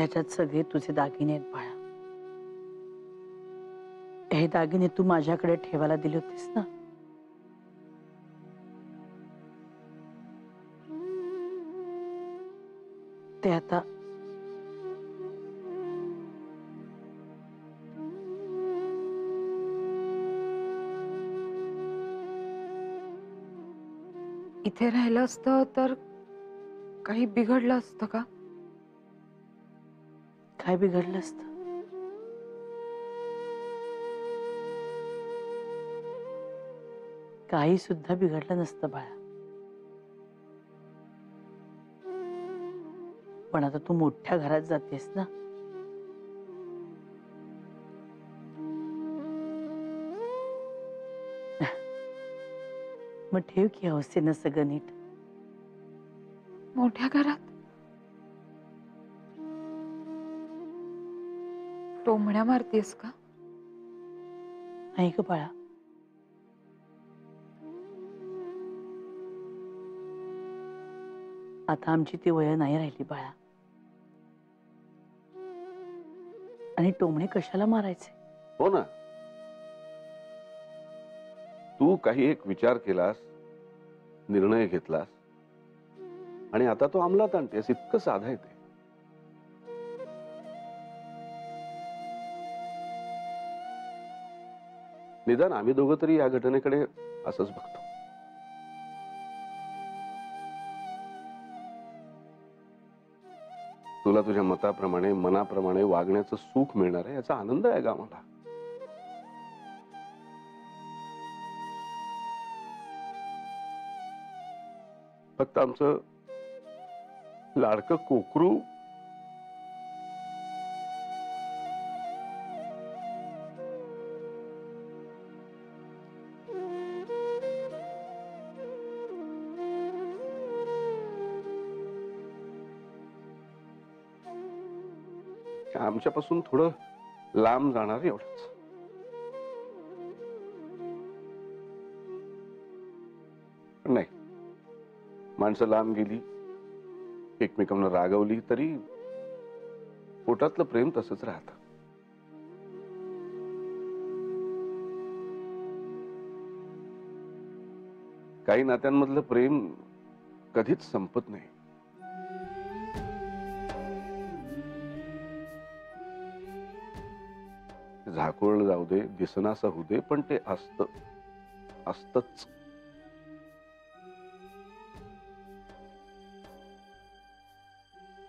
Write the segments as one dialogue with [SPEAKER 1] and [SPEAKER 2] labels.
[SPEAKER 1] ह्याच्यात सगळे तुझे दागिने आहेत बाळा. हे दागिने तू माझ्याकडे ठेवायला दिले होतेस ना. ते आता
[SPEAKER 2] इथे राहिलं असतं तर काही बिघडलं असतं का?
[SPEAKER 1] काय बिघडलं असतं? काही सुद्धा बिघडलं नसतं बाळा. पण आता तू मोठ्या घरात जातेस ना. मग ठेव की हौसेनं सगळं नीट.
[SPEAKER 2] मोठ्या घरात टोमण्या मारतेस का?
[SPEAKER 1] नाही ग बाळा. आता आमची ती वय नाही राहिली बाळा. आणि टोमणे कशाला मारायचे?
[SPEAKER 3] हो ना. तू काही एक विचार केलास, निर्णय घेतलास आणि आता तो अंमलात आणतेस. इतकं साधं आहे ते. निदान आम्ही दोघं तरी या घटनेकडे असंच बघतो. तुला तुझ्या मताप्रमाणे मनाप्रमाणे वागण्याचं सुख मिळणार आहे याचा आनंद आहे का मला. फक्त आमचं लाडकं कोकरू आमच्यापासून थोडं लांब जाणार एवढंच. पण नाही, माणसं लांब गेली, एकमेकांना रागवली तरी पोटातलं प्रेम तसंच राहतं. काही नात्यांमधलं प्रेम कधीच संपत नाही. झाकोळ जाऊ दे, दिसनासं होऊ दे, पण ते असतच.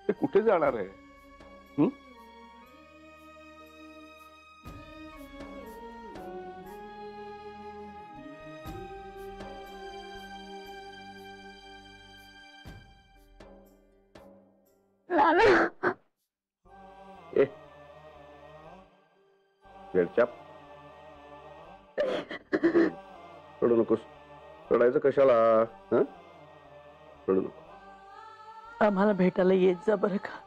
[SPEAKER 3] ते कुठे जाणार आहे? वेळचाप. रडू नकोस. रडायचं कशाला? रडू नको.
[SPEAKER 1] आम्हाला भेटायला येत जा बरं का.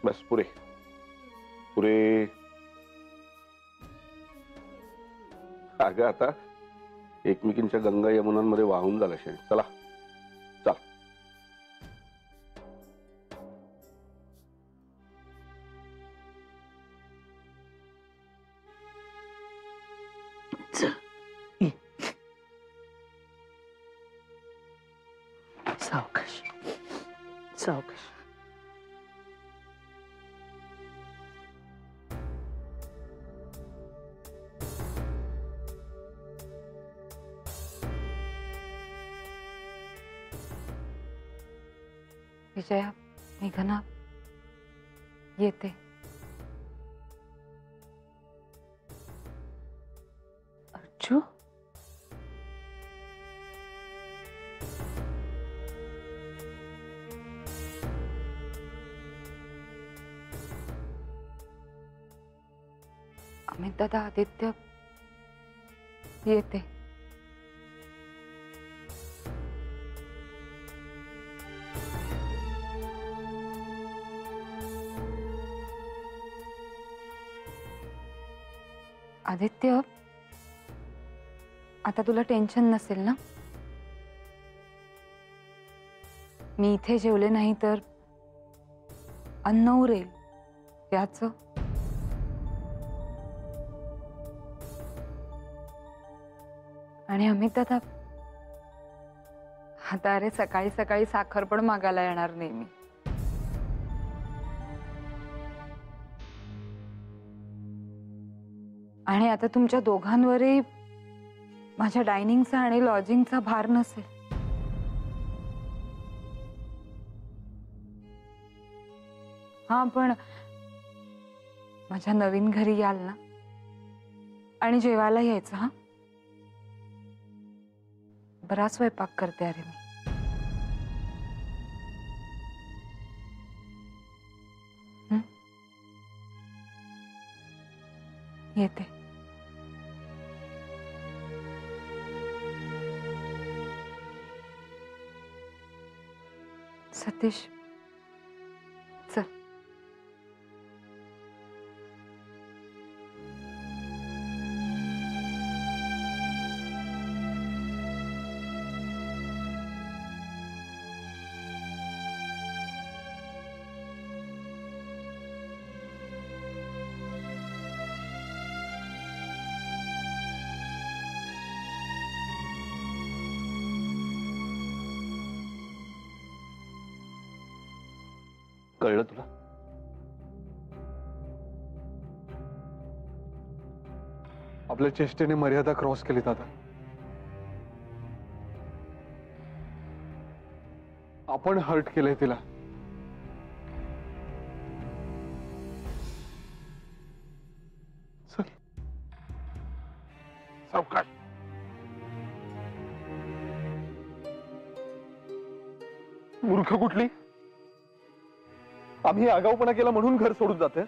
[SPEAKER 3] बस पुरे पुरे. अगं आता एकमेकींच्या गंगा यमुनांमध्ये वाहून झाला शरीर. चला चल.
[SPEAKER 1] सावकाश सावकाश.
[SPEAKER 2] विजया, मेघना, येते.
[SPEAKER 1] अर्जू,
[SPEAKER 2] दादा, आदित्य, येते. आदित्य, आता तुला टेन्शन नसेल ना? मी इथे जेवले नाही तर अन्न उरेल याच. आणि अमित दादा, आता अरे सकाळी सकाळी साखर पण मागायला येणार नेहमी. आणि आता तुमच्या दोघांवरही माझ्या डायनिंगचा आणि लॉजिंगचा भार नसेल. हा, पण माझ्या नवीन घरी याल ना आणि जेवायला यायचं. हा, बरा स्वयंपाक करते अरे मी. येते. सतीश, चल.
[SPEAKER 3] कळलं तुला?
[SPEAKER 4] आपल्या चेष्टेने मर्यादा क्रॉस केली दादा. आपण हर्ट केलंय तिला. चल.
[SPEAKER 3] सावकाश.
[SPEAKER 4] मूर्ख कुठली? आम्ही आगाऊपणा केला म्हणून घर सोडून जातेस?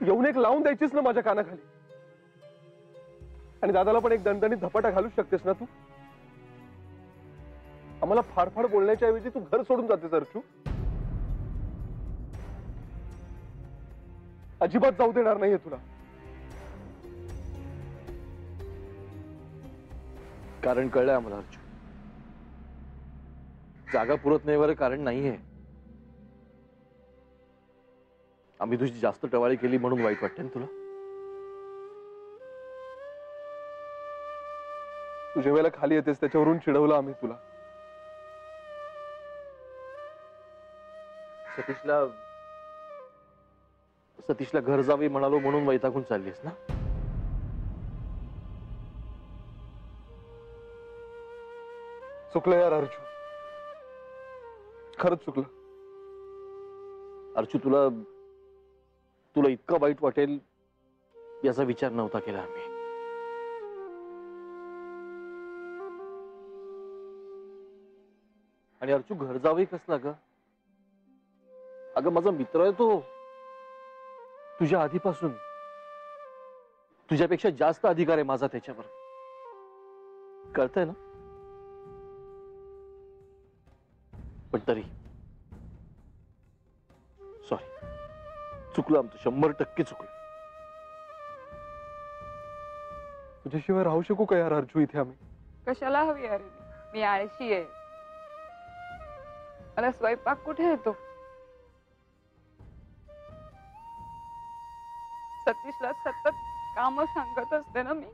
[SPEAKER 4] येऊन एक लावून द्यायचीस ना माझ्या कानाखाली. आणि दादाला पण एक दणदणीत धपाटा घालू शकतेस ना तू? आम्हाला फाडफाड बोलण्याच्या ऐवजी तू घर सोडून जातेस अर्चू. अजिबात जाऊ देणार नाहीये तुला.
[SPEAKER 5] कारण कळलंय आम्हाला अर्चू. जागा पुरत नाही बरं कारण नाहीये. आम्ही तुझी जास्त टवाळी केली म्हणून वाईट वाटतंय ना तुला?
[SPEAKER 4] तुझ्या वेळेला खाली येतेस त्याच्यावरून चिडवलं आम्ही तुला.
[SPEAKER 5] सतीशला घर जावे म्हणालो म्हणून वैतागून चाललीस ना?
[SPEAKER 4] चुकलं यार अर्चू. खरंच चुकलं.
[SPEAKER 5] अर्चू, तुला इतकं वाईट वाटेल याचा विचार नव्हता केला आम्ही. आणि अर्चू, घर जावई कसला ग? अगं माझा मित्र आहे तो. तुझ्या आधीपासून तुझ्यापेक्षा जास्त अधिकार आहे माझा त्याच्यावर. कळतंय ना? पण तरी सॉरी, चुकलं आमचं. 100% चुकलं.
[SPEAKER 4] तुझ्याशिवाय राहू शकू का यार अर्जू इथे आम्ही?
[SPEAKER 2] कशाला हवी अरे? मी आळशी आहे. मला स्वयंपाक कुठे येतो? सतीशला सतत काम सांगत असते ना मी.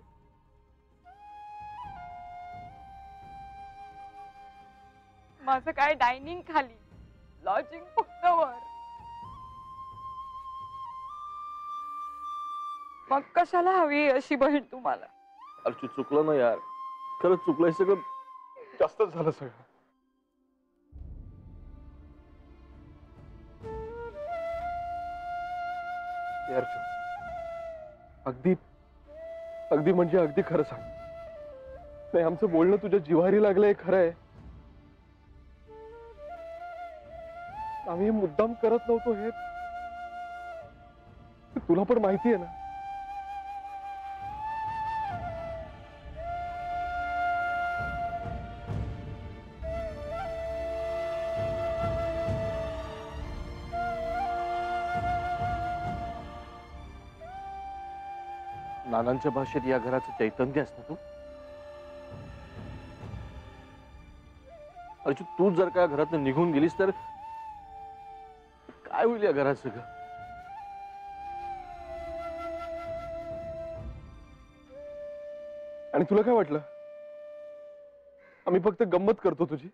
[SPEAKER 2] माझं काय डायनिंग खाली, लॉजिंग फक्त वर. मग कशाला हवी अशी बहीण तुम्हाला?
[SPEAKER 5] अर्चू, चुकलं ना यार. खरंच चुकलंय सगळं.
[SPEAKER 4] जास्तच झालं सगळं. अर्जू, अगदी अगदी म्हणजे अगदी खरं सांग. नाही, आमचं बोलणं तुझ्या जिव्हारी लागलंय खरं आहे. आम्ही मुद्दाम करत नव्हतो हे तुला पण माहिती आहे ना.
[SPEAKER 5] नानांच्या भाषेत या घराचं चैतन्य आहेस ना तू? अर्जुन, तू जर का घरातून निघून गेलीस तर काय होईल या घराचं ग?
[SPEAKER 4] आणि तुला काय वाटलं आम्ही फक्त गंमत करतो तुझी?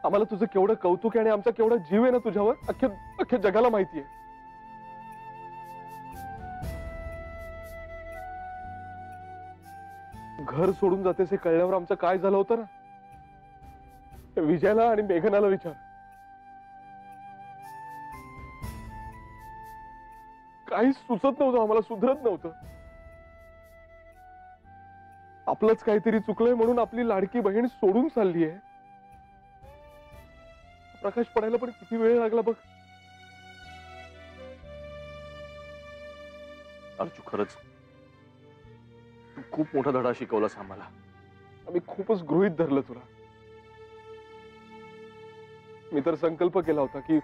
[SPEAKER 4] आम्हाला तुझं केवढं कौतुक आहे आणि आमचा केवढा जीव आहे ना तुझ्यावर अख्ख्या जगाला माहिती आहे. घर सोडून जातेस हे कळल्यावर आमचं काय झालं होतं ना, विजयाला आणि मेघनाला विचार. काहीच सुचत नव्हतं आम्हाला, सुधरत नव्हतं. आपलंच काहीतरी चुकलंय म्हणून आपली लाडकी बहीण सोडून चालली आहे. प्रकाश पडायला पण किती वेळ लागला बघ.
[SPEAKER 5] अर्जू, खरंच तू खूप मोठा धडा शिकवलास आम्हाला.
[SPEAKER 4] आम्ही खूपच गृहीत धरलं तुला. मी तर संकल्प केला होता की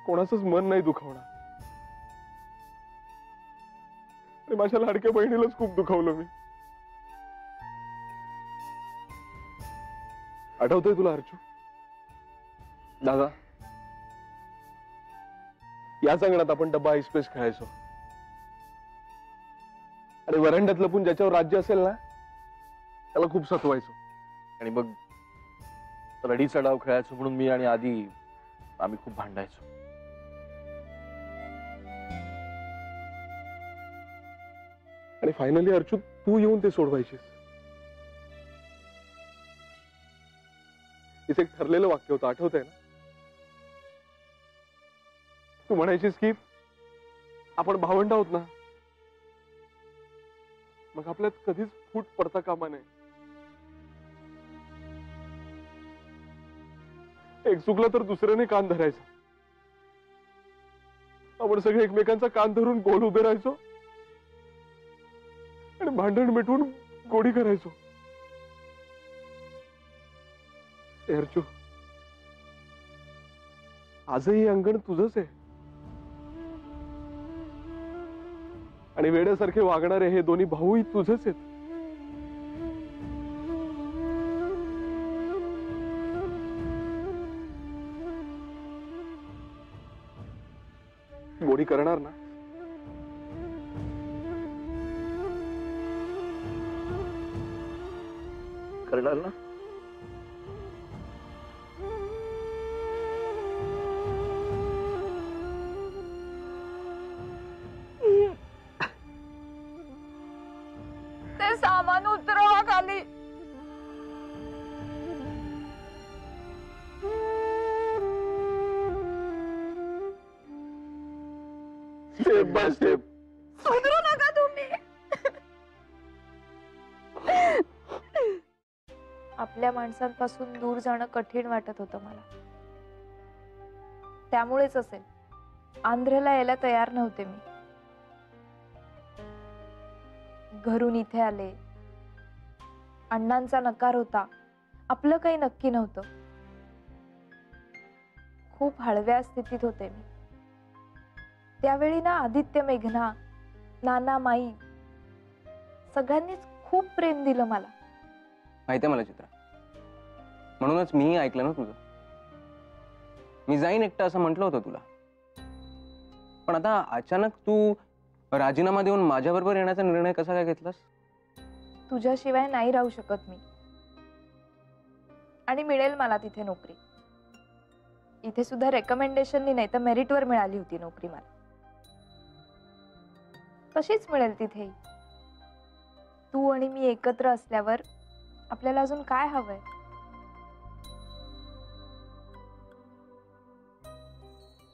[SPEAKER 4] कोणाचंच मन नाही दुखावणार. आणि माझ्या लाडक्या बहिणीलाच खूप दुखावलं मी. आठवतंय तुला अर्जू? दादा, याच अंगणात आपण डब्बा आईस्पेस खेळायचो आणि वरांड्यात लपून ज्याच्यावर राज्य असेल ना त्याला खूप सतवायचो.
[SPEAKER 5] आणि मग रडीचा डाव खेळायचो म्हणून मी आणि आधी आम्ही खूप भांडायचो.
[SPEAKER 4] आणि फायनली अर्जू तू येऊन ते सोडवायचीस. तिथे एक ठरलेलं वाक्य होतं, आठवतंय ना? तू म्हणायचीस की आपण भावंड आहोत ना, मग आपल्यात कधीच फूट पडता कामा नये. एक चुकलं तर दुसऱ्याने कान धरायचा. आपण सगळे एकमेकांचा कान धरून गोल उभे राहायचो आणि भांडण मिटवून गोडी करायचो. अर्जू, आजही हे अंगण तुझंच आहे आणि वेड्यासारखे वागणारे हे दोन्ही भाऊही तुझेच आहेत. गोडी करणार ना?
[SPEAKER 5] करणार ना?
[SPEAKER 2] ते सामान उतरवा खाली.
[SPEAKER 4] Step by step.
[SPEAKER 2] सुधरू नका तुम्ही.
[SPEAKER 6] आपल्या माणसांपासून दूर जाणं कठीण वाटत होतं मला. त्यामुळेच असेल आंध्रला यायला तयार नव्हते मी. घरून इथे आले. अण्णांचा नकार होता. आपलं काही नक्की नव्हतं. खूप हळव्या स्थितीत होते मी त्यावेळी ना. आदित्य, मेघना, नाना, माई सगळ्यांनीच खूप प्रेम दिलं मला.
[SPEAKER 7] माहितीये मला चित्रा, म्हणूनच मीही ऐकलं ना तुझं. मी जाईन एकटा असं म्हटलं होतं तुला, पण आता अचानक तू राजीनामा देऊन माझ्याबरोबर येण्याचा निर्णय कसा काय घेतलास?
[SPEAKER 6] तुझ्याशिवाय नाही राहू शकत मी. आणि मिळेल मला तिथे नोकरी. इथे सुद्धा रेकमेंडेशननी नाही तर मेरिटवर मिळाली होती नोकरी मला. तशीच मिळेल तिथेही. तू आणि मी एकत्र असल्यावर आपल्याला अजून काय हवंय?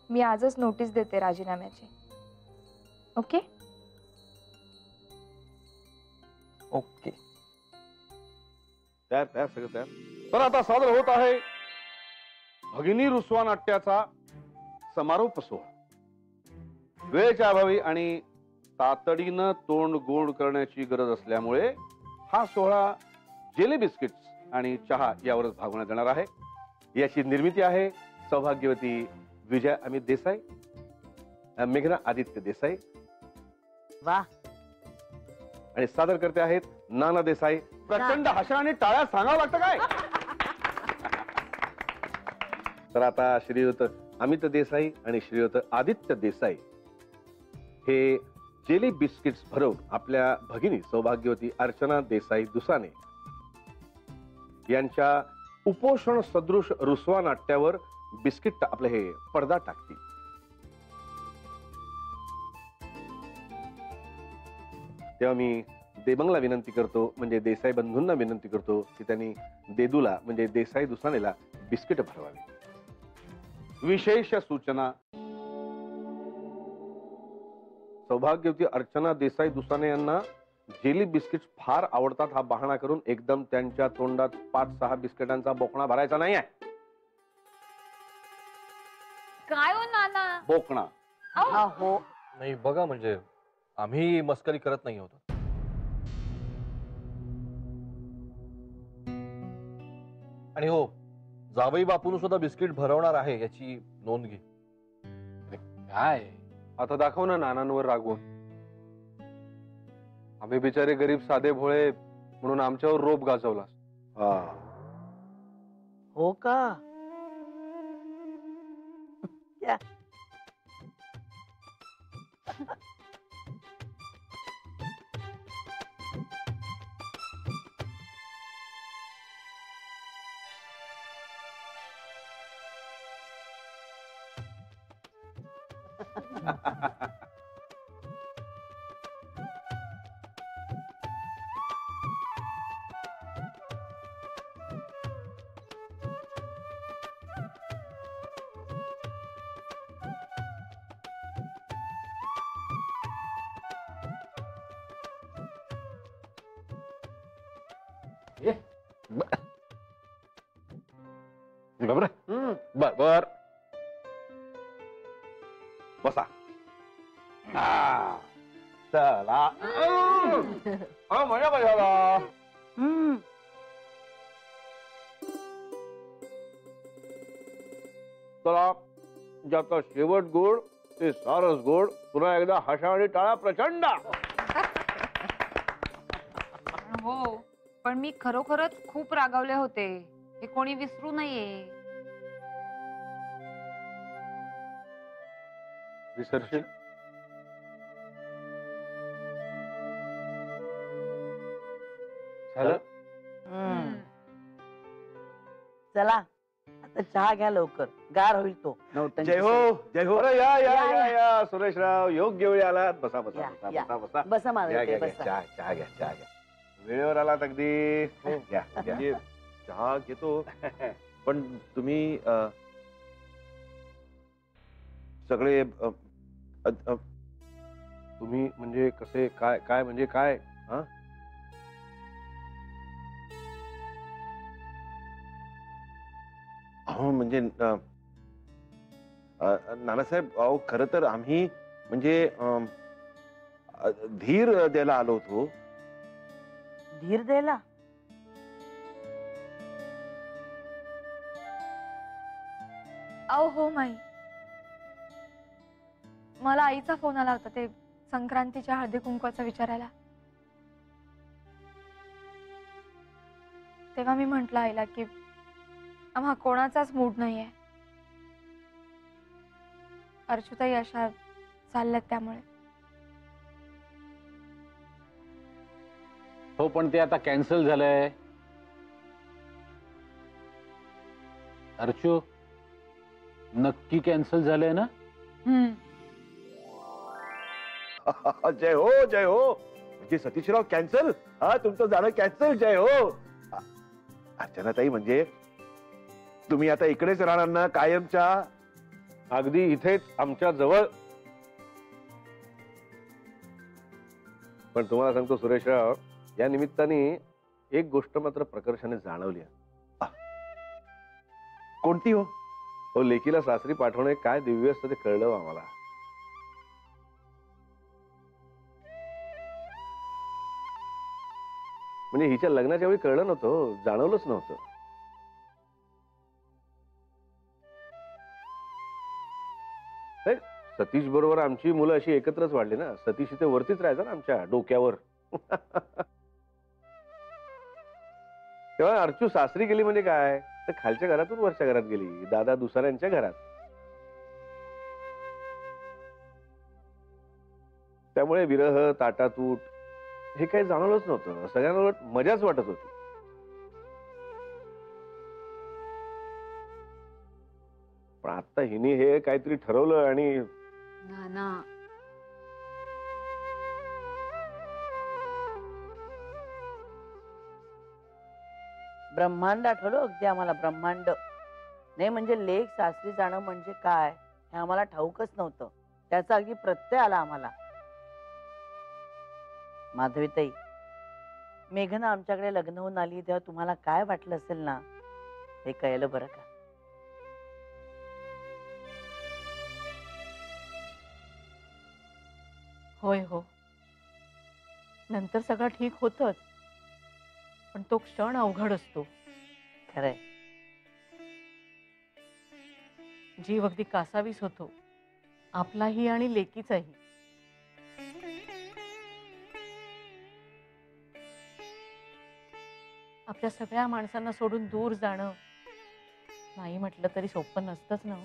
[SPEAKER 6] मी आजच नोटीस देते राजीनाम्याची. ओके?
[SPEAKER 7] ओके.
[SPEAKER 3] तयार तयार सगळं तयार. तर आता सादर होत आहे भगिनी रुसवा नाट्याचा समारोप सोहळा. वेळेच्या अभावी आणि तातडीनं तोंड गोड करण्याची गरज असल्यामुळे हा सोहळा जेली बिस्किट्स आणि चहा यावरच भागवण्यात येणार आहे. याची निर्मिती आहे सौभाग्यवती विजय अमित देसाई, मेघना आदित्य देसाई,
[SPEAKER 1] वा.
[SPEAKER 3] आणि सादर करते आहेत नाना देसाई. प्रचंड हशा आणि टाळ्या सांगावं लागतं काय. तर आता श्रीयुत अमित देसाई आणि श्रीयुत आदित्य देसाई हे जेली बिस्किट्स भरवून आपल्या भगिनी सौभाग्यवती अर्चना देसाई दुसाने यांच्या उपोषण सदृश रुसवा नाट्यावर बिस्किट आपले हे पडदा टाकतील. तेव्हा मी देबंगला विनंती करतो, म्हणजे देसाई बंधूंना विनंती करतो की त्यांनी देदूला म्हणजे देसाई दुसानेला बिस्किट भरवावी. विशेष सूचना. सौभाग्यवती अर्चना देसाई दुसाने यांना जेली बिस्किट फार आवडतात हा बहाणा करून एकदम त्यांच्या तोंडात 5-6 बिस्किटांचा बोकणा भरायचा नाही आहे.
[SPEAKER 2] काय हो नाना?
[SPEAKER 3] बोकणा.
[SPEAKER 1] हो.
[SPEAKER 5] नाही बघा, म्हणजे आम्ही मस्करी करत नाही होतो. आणि हो, जावई बापून सुद्धा बिस्किट भरवणार आहे याची नोंद घे.
[SPEAKER 4] काय आता दाखव ना नानांवर रागवून. आम्ही बिचारे गरीब साधे भोळे म्हणून आमच्यावर रोप गाजवलास.
[SPEAKER 1] हो का. या.
[SPEAKER 3] बर बर बसा. चला. मजा कशाला. चला, ज्याचा शेवट गोड ते सारस गोड. पुन्हा एकदा हशा आणि टाळा प्रचंड.
[SPEAKER 2] हो, पण मी खरोखरच खूप रागावले होते, हे कोणी विसरू नये.
[SPEAKER 4] विसरशील? झालं?
[SPEAKER 1] चला आता चहा घ्या लवकर, गार होईल तो.
[SPEAKER 3] जय हो, जय हो. अरे या या या या सुरेशराव, योग्य वेळी आलात. बसा बसा
[SPEAKER 1] या,
[SPEAKER 3] बसा
[SPEAKER 1] या.
[SPEAKER 3] बसा बसा.
[SPEAKER 1] बसा माझं
[SPEAKER 3] घ्या,
[SPEAKER 1] ते,
[SPEAKER 3] घ्या, घ्या.
[SPEAKER 1] बसा.
[SPEAKER 3] चहा चहा घ्या, चहा घ्या. वेळेवर आलात अगदी. घ्या घ्या.
[SPEAKER 8] ये, चहा घेतो. पण तुम्ही सगळे
[SPEAKER 3] तुम्ही म्हणजे कसे काय काय म्हणजे काय. हा
[SPEAKER 8] अहो म्हणजे नानासाहेब, अहो खरं तर आम्ही म्हणजे धीर द्यायला आलो होतो.
[SPEAKER 1] धीर द्यायला.
[SPEAKER 6] अहो हो माई, मला आईचा फोन आला होता ते संक्रांतीच्या हळदी कुंकवाचा विचारायला. तेव्हा मी म्हंटल आईला की आम्हा कोणाचाच मूड नाहीये. अर्चुताई अशा चालल्यात त्यामुळे.
[SPEAKER 9] हो, पण ते आता कॅन्सल झालंय. अर्चू, नक्की कॅन्सल झालंय ना?
[SPEAKER 8] जय हो, जय हो. म्हणजे सतीशराव कॅन्सल. हा, तुमचं जाणं कॅन्सल. जय हो. अर्चनाताई, म्हणजे तुम्ही आता इकडेच राहणार ना कायमच्या?
[SPEAKER 3] अगदी इथेच आमच्या जवळ. पण तुम्हाला सांगतो सुरेशराव, या निमित्ताने एक गोष्ट मात्र प्रकर्षाने जाणवली.
[SPEAKER 8] कोणती हो?
[SPEAKER 3] हो, लेकीला सासरी पाठवणे काय दिव्य असतं ते कळलं आम्हाला. म्हणजे हिच्या लग्नाच्या वेळी कळलं नव्हतं, जाणवलंच नव्हतं. सतीश बरोबर आमची मुलं अशी एकत्रच वाढली ना. सतीश इथे वरतीच राहायचा ना आमच्या डोक्यावर. तेव्हा अर्चू सासरी गेली म्हणजे काय, तर खालच्या घरातून वरच्या घरात गेली, दादा दुसऱ्यांच्या घरात. त्यामुळे विरह ताटातूट हे काही जाणवलंच नव्हतं. सगळ्यांना उलट मजाच वाटत होती. पण आता हिने हे काहीतरी ठरवलं आणि
[SPEAKER 2] नाना,
[SPEAKER 1] ब्रह्मांड आठवलं अगदी आम्हाला. ब्रह्मांड नाही म्हणजे लेख सासरी जाणं म्हणजे काय हे आम्हाला ठाऊकच नव्हतं. त्याचा अगदी प्रत्यय आला आम्हाला. माधवीताई, मेघना आमच्याकडे लग्न होऊन आली तेव्हा तुम्हाला काय वाटलं असेल ना, हे कळलं बरं का.
[SPEAKER 10] होय हो, नंतर सगळं ठीक होतच, पण तो क्षण अवघड असतो.
[SPEAKER 1] खरंय.
[SPEAKER 10] जीव अगदी कासावीस होतो, आपलाही आणि लेकीचाही. आपल्या सगळ्या माणसांना सोडून दूर जाणं नाही म्हटलं तरी सोपं नसतंच ना.